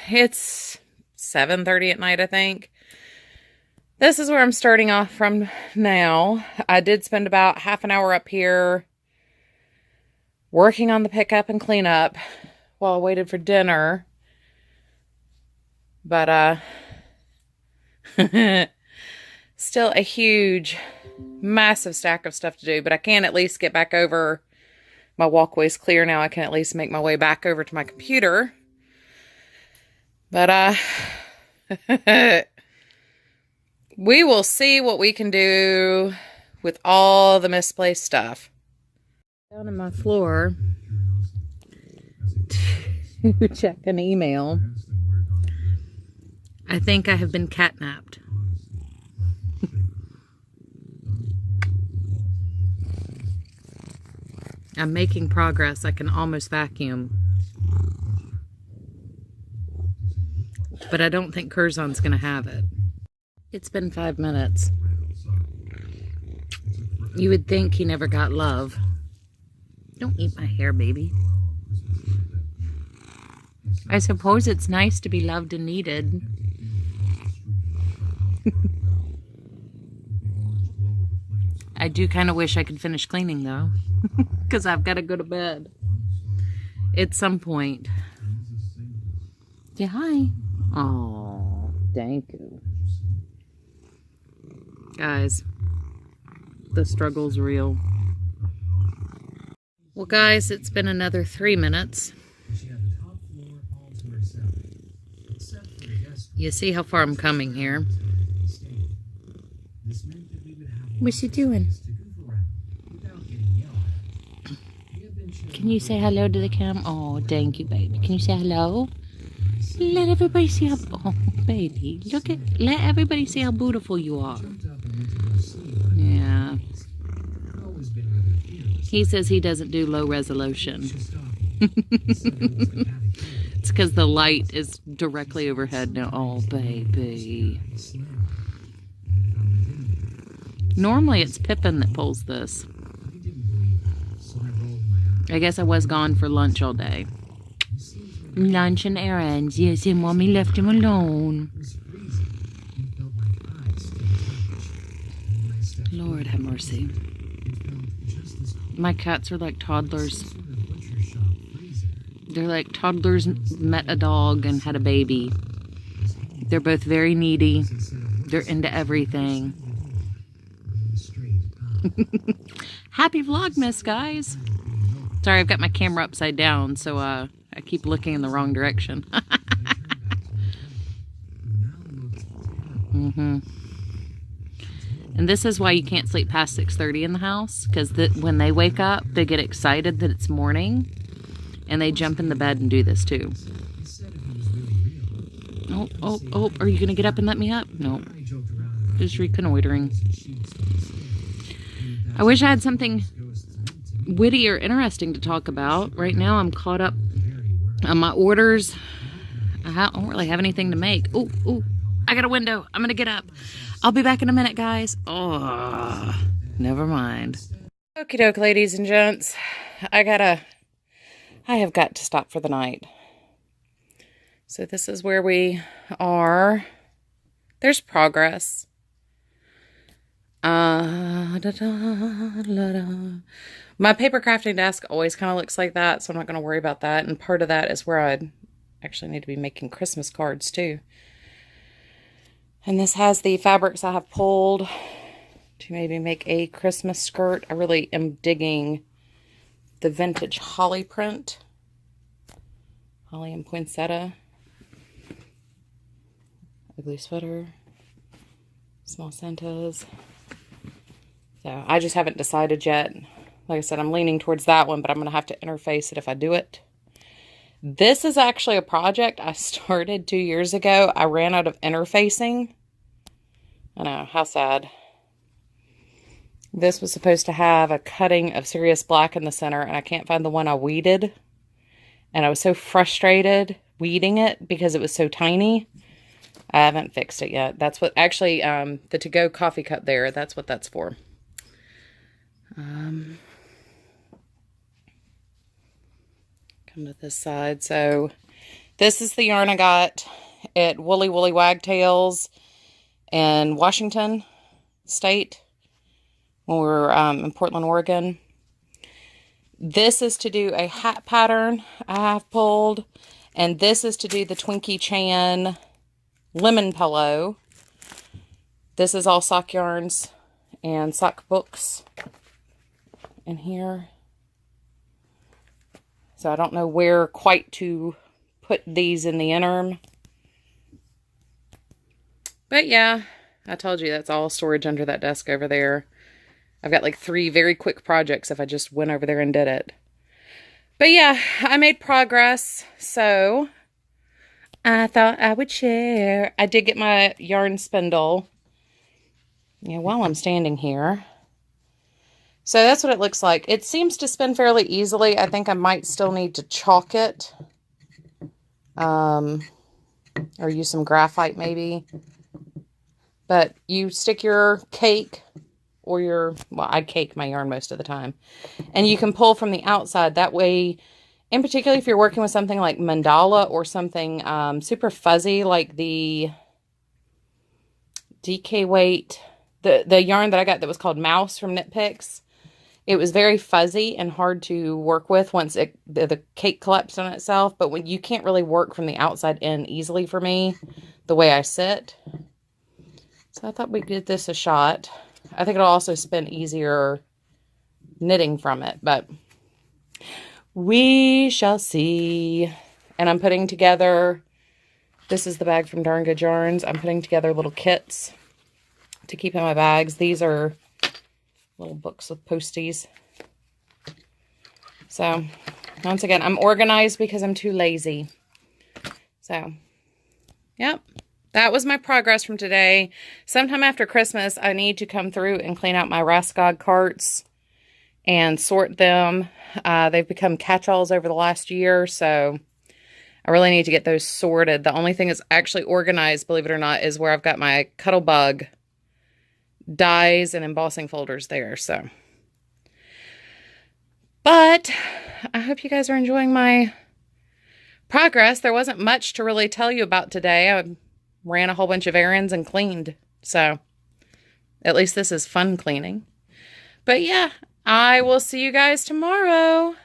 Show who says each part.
Speaker 1: It's 7:30 at night, I think. This is where I'm starting off from now. I did spend about half an hour up here working on the pickup and cleanup while I waited for dinner. But, still a huge, massive stack of stuff to do. But I can at least get back over. My walkway's clear now. I can at least make my way back over to my computer. But, we will see what we can do with all the misplaced stuff. Down on my floor to check an email. I think I have been catnapped. I'm making progress. I can almost vacuum. But I don't think Curzon's going to have it. It's been 5 minutes. You would think he never got love. Don't eat my hair, baby. I suppose it's nice to be loved and needed. I do kind of wish I could finish cleaning, though. Because I've got to go to bed. At some point. Say hi. Oh, thank you. Guys, the struggle's real. Well, guys, it's been another 3 minutes. You see how far I'm coming here. What's she doing? Can you say hello to the camera? Oh, thank you, baby. Can you say hello? Let everybody see how... Oh, baby. Look at... Let everybody see how beautiful you are. Yeah. He says he doesn't do low resolution. It's because the light is directly overhead now. Oh, baby. Normally it's Pippin that pulls this. I guess I was gone for lunch all day. Lunch and errands. Yes, and Mommy left him alone. Lord have mercy. My cats are like toddlers. They're like toddlers met a dog and had a baby. They're both very needy. They're into everything. Happy Vlogmas, guys. Sorry, I've got my camera upside down, so I keep looking in the wrong direction. And this is why you can't sleep past 6:30 in the house, because when they wake up, they get excited that it's morning, and they jump in the bed and do this too. Oh, are you going to get up and let me up? No. Just reconnoitering. I wish I had something witty or interesting to talk about. Right now I'm caught up on my orders. I don't really have anything to make. Oh, I got a window. I'm going to get up. I'll be back in a minute, guys. Oh, never mind. Okie doke, ladies and gents. I have got to stop for the night. So this is where we are. There's progress. My paper crafting desk always kind of looks like that, so I'm not going to worry about that. And part of that is where I'd actually need to be making Christmas cards too. And this has the fabrics I have pulled to maybe make a Christmas skirt. I really am digging the vintage holly print. Holly and poinsettia. Ugly sweater. Small Santas. So I just haven't decided yet. Like I said, I'm leaning towards that one, but I'm going to have to interface it if I do it. This is actually a project I started 2 years ago. I ran out of interfacing. I know, how sad. This was supposed to have a cutting of Serious Black in the center, and I can't find the one I weeded. And I was so frustrated weeding it because it was so tiny. I haven't fixed it yet. That's what, actually, the to-go coffee cup there, that's what that's for. Come to this side. So This is the yarn I got at Woolly Woolly Wagtails in Washington State when we were in Portland, Oregon. This is to do a hat pattern I have pulled. And this is to do the Twinkie Chan lemon pillow. This is all sock yarns and sock books in here. So I don't know where quite to put these in the interim. But yeah, I told you that's all storage under that desk over there. I've got like 3 very quick projects if I just went over there and did it. But yeah, I made progress, so I thought I would share. I did get my yarn spindle, while I'm standing here. So that's what it looks like. It seems to spin fairly easily. I think I might still need to chalk it. Or use some graphite maybe. But you stick your cake or well, I cake my yarn most of the time. And you can pull from the outside. That way, in particular, if you're working with something like mandala or something super fuzzy, like the DK Weight, the yarn that I got that was called Mouse from Knit Picks. It was very fuzzy and hard to work with once the cake collapsed on itself. But when you can't really work from the outside in easily for me, the way I sit. So I thought we'd give this a shot. I think it'll also spin easier knitting from it, but we shall see. And I'm putting together, this is the bag from Darn Good Yarns. I'm putting together little kits to keep in my bags. These are little books with posties. So, once again, I'm organized because I'm too lazy. So, yep. That was my progress from today. Sometime after Christmas, I need to come through and clean out my Raskog carts and sort them. They've become catch-alls over the last year, so I really need to get those sorted. The only thing that's actually organized, believe it or not, is where I've got my Cuttlebug dies and embossing folders there. So, but I hope you guys are enjoying my progress. There wasn't much to really tell you about today. I ran a whole bunch of errands and cleaned. So, at least this is fun cleaning. But yeah, I will see you guys tomorrow.